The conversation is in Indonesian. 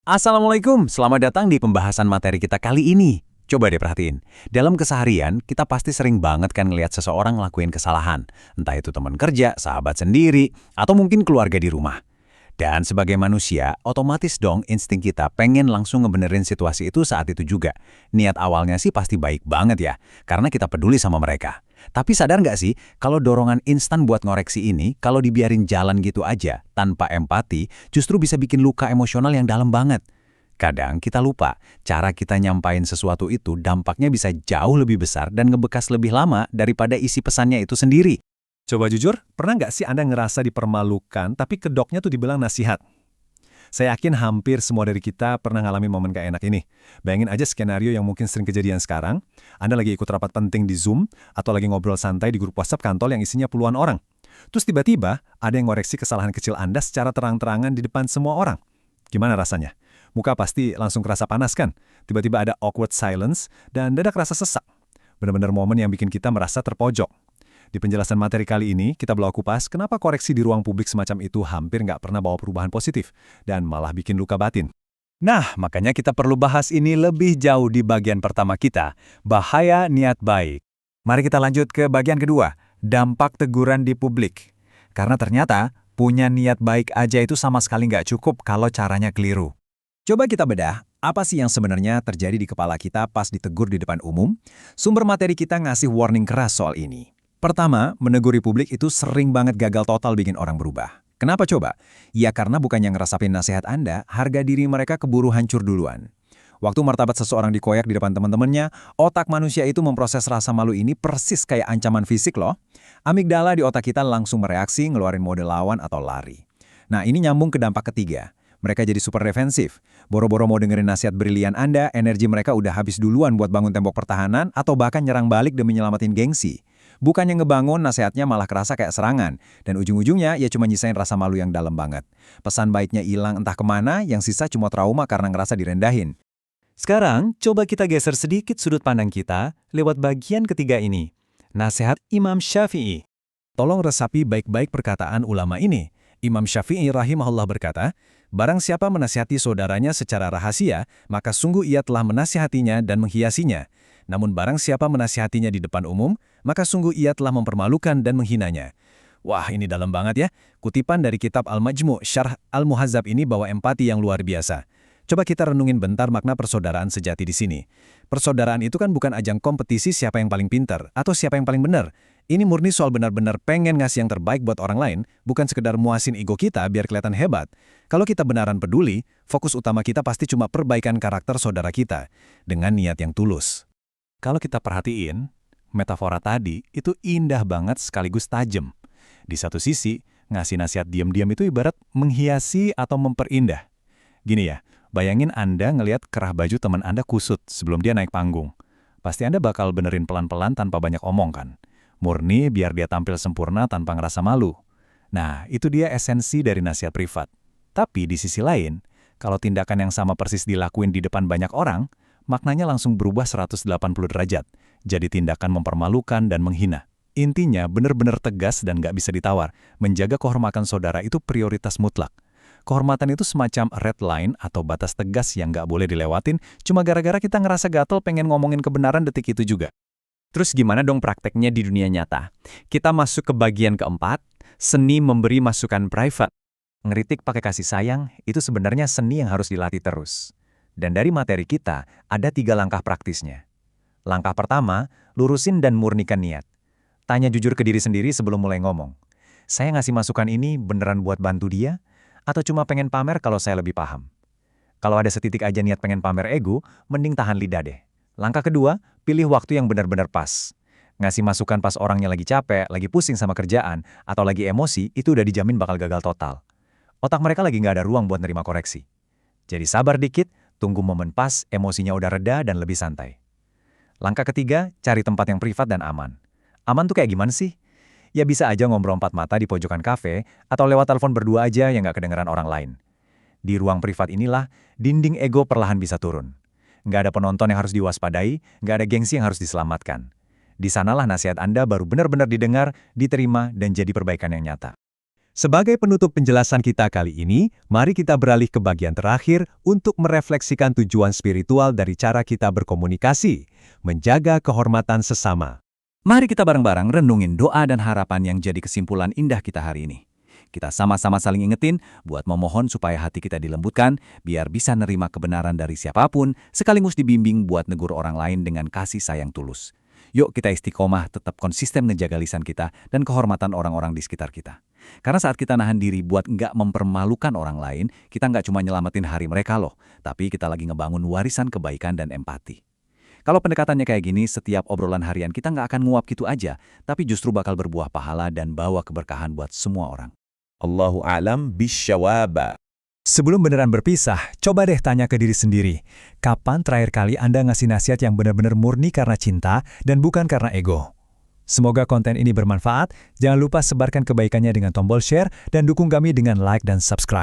Assalamualaikum, selamat datang di pembahasan materi kita kali ini. Coba deh perhatiin, dalam keseharian kita pasti sering banget kan ngelihat seseorang ngelakuin kesalahan. Entah itu teman kerja, sahabat sendiri, atau mungkin keluarga di rumah. Dan sebagai manusia, otomatis dong insting kita pengen langsung ngebenerin situasi itu saat itu juga. Niat awalnya sih pasti baik banget ya, karena kita peduli sama mereka. Tapi sadar nggak sih, kalau dorongan instan buat ngoreksi ini, kalau dibiarin jalan gitu aja, tanpa empati, justru bisa bikin luka emosional yang dalam banget. Kadang kita lupa, cara kita nyampain sesuatu itu dampaknya bisa jauh lebih besar dan ngebekas lebih lama daripada isi pesannya itu sendiri. Coba jujur, pernah nggak sih Anda ngerasa dipermalukan tapi kedoknya tuh dibilang nasihat? Saya yakin hampir semua dari kita pernah ngalamin momen gak enak ini. Bayangin aja skenario yang mungkin sering kejadian sekarang. Anda lagi ikut rapat penting di Zoom, atau lagi ngobrol santai di grup WhatsApp kantor yang isinya puluhan orang. Terus tiba-tiba ada yang ngoreksi kesalahan kecil Anda secara terang-terangan di depan semua orang. Gimana rasanya? Muka pasti langsung kerasa panas kan? Tiba-tiba ada awkward silence dan dadak rasa sesak. Benar-benar momen yang bikin kita merasa terpojok. Di penjelasan materi kali ini, kita belah kupas kenapa koreksi di ruang publik semacam itu hampir nggak pernah bawa perubahan positif dan malah bikin luka batin. Nah, makanya kita perlu bahas ini lebih jauh di bagian pertama kita, bahaya niat baik. Mari kita lanjut ke bagian kedua, dampak teguran di publik. Karena ternyata, punya niat baik aja itu sama sekali nggak cukup kalau caranya keliru. Coba kita bedah, apa sih yang sebenarnya terjadi di kepala kita pas ditegur di depan umum? Sumber materi kita ngasih warning keras soal ini. Pertama, menegur di publik itu sering banget gagal total bikin orang berubah. Kenapa coba? Ya karena bukannya ngerasapin nasihat Anda, harga diri mereka keburu hancur duluan. Waktu martabat seseorang dikoyak di depan teman-temannya, otak manusia itu memproses rasa malu ini persis kayak ancaman fisik loh. Amigdala di otak kita langsung mereaksi ngeluarin mode lawan atau lari. Nah ini nyambung ke dampak ketiga. Mereka jadi super defensif. Boro-boro mau dengerin nasihat brilian Anda, energi mereka udah habis duluan buat bangun tembok pertahanan atau bahkan nyerang balik demi nyelamatin gengsi. Bukannya ngebangun, nasihatnya malah kerasa kayak serangan. Dan ujung-ujungnya ya cuma nyisain rasa malu yang dalam banget. Pesan baiknya hilang entah kemana, yang sisa cuma trauma karena ngerasa direndahin. Sekarang, coba kita geser sedikit sudut pandang kita lewat bagian ketiga ini. Nasihat Imam Syafi'i. Tolong resapi baik-baik perkataan ulama ini. Imam Syafi'i rahimahullah berkata, barang siapa menasihati saudaranya secara rahasia, maka sungguh ia telah menasihatinya dan menghiasinya. Namun barang siapa menasihatinya di depan umum, maka sungguh ia telah mempermalukan dan menghinanya. Wah, ini dalam banget ya. Kutipan dari kitab Al-Majmu' Syarh Al-Muhazzab ini bawa empati yang luar biasa. Coba kita renungin bentar makna persaudaraan sejati di sini. Persaudaraan itu kan bukan ajang kompetisi siapa yang paling pintar atau siapa yang paling benar. Ini murni soal benar-benar pengen ngasih yang terbaik buat orang lain, bukan sekedar muasin ego kita biar kelihatan hebat. Kalau kita benaran peduli, fokus utama kita pasti cuma perbaikan karakter saudara kita, dengan niat yang tulus. Kalau kita perhatiin, metafora tadi itu indah banget sekaligus tajam. Di satu sisi, ngasih nasihat diam-diam itu ibarat menghiasi atau memperindah. Gini ya, bayangin Anda ngelihat kerah baju teman Anda kusut sebelum dia naik panggung. Pasti Anda bakal benerin pelan-pelan tanpa banyak omong kan? Murni biar dia tampil sempurna tanpa ngerasa malu. Nah, itu dia esensi dari nasihat privat. Tapi di sisi lain, kalau tindakan yang sama persis dilakuin di depan banyak orang, maknanya langsung berubah 180 derajat. Jadi tindakan mempermalukan dan menghina. Intinya benar-benar tegas dan nggak bisa ditawar. Menjaga kehormatan saudara itu prioritas mutlak. Kehormatan itu semacam red line atau batas tegas yang nggak boleh dilewatin cuma gara-gara kita ngerasa gatel pengen ngomongin kebenaran detik itu juga. Terus gimana dong prakteknya di dunia nyata? Kita masuk ke bagian keempat, seni memberi masukan private. Ngeritik pakai kasih sayang, itu sebenarnya seni yang harus dilatih terus. Dan dari materi kita, ada 3 langkah praktisnya. Langkah pertama, lurusin dan murnikan niat. Tanya jujur ke diri sendiri sebelum mulai ngomong. Saya ngasih masukan ini beneran buat bantu dia? Atau cuma pengen pamer kalau saya lebih paham? Kalau ada setitik aja niat pengen pamer ego, mending tahan lidah deh. Langkah kedua, pilih waktu yang benar-benar pas. Ngasih masukan pas orangnya lagi capek, lagi pusing sama kerjaan, atau lagi emosi, itu udah dijamin bakal gagal total. Otak mereka lagi nggak ada ruang buat nerima koreksi. Jadi sabar dikit, tunggu momen pas, emosinya udah reda dan lebih santai. Langkah ketiga, cari tempat yang privat dan aman. Aman tuh kayak gimana sih? Ya bisa aja ngobrol 4 mata di pojokan kafe, atau lewat telepon berdua aja yang nggak kedengeran orang lain. Di ruang privat inilah, dinding ego perlahan bisa turun. Nggak ada penonton yang harus diwaspadai, nggak ada gengsi yang harus diselamatkan. Di sanalah nasihat Anda baru benar-benar didengar, diterima, dan jadi perbaikan yang nyata. Sebagai penutup penjelasan kita kali ini, mari kita beralih ke bagian terakhir untuk merefleksikan tujuan spiritual dari cara kita berkomunikasi, menjaga kehormatan sesama. Mari kita bareng-barang renungin doa dan harapan yang jadi kesimpulan indah kita hari ini. Kita sama-sama saling ingetin buat memohon supaya hati kita dilembutkan, biar bisa nerima kebenaran dari siapapun, sekaligus dibimbing buat negur orang lain dengan kasih sayang tulus. Yuk kita istiqomah tetap konsisten ngejaga lisan kita dan kehormatan orang-orang di sekitar kita. Karena saat kita nahan diri buat nggak mempermalukan orang lain, kita nggak cuma nyelamatin hari mereka loh, tapi kita lagi ngebangun warisan kebaikan dan empati. Kalau pendekatannya kayak gini, setiap obrolan harian kita nggak akan nguap gitu aja, tapi justru bakal berbuah pahala dan bawa keberkahan buat semua orang. Allahu a'lam bisyawab. Sebelum beneran berpisah, coba deh tanya ke diri sendiri. Kapan terakhir kali Anda ngasih nasihat yang benar-benar murni karena cinta dan bukan karena ego? Semoga konten ini bermanfaat. Jangan lupa sebarkan kebaikannya dengan tombol share dan dukung kami dengan like dan subscribe.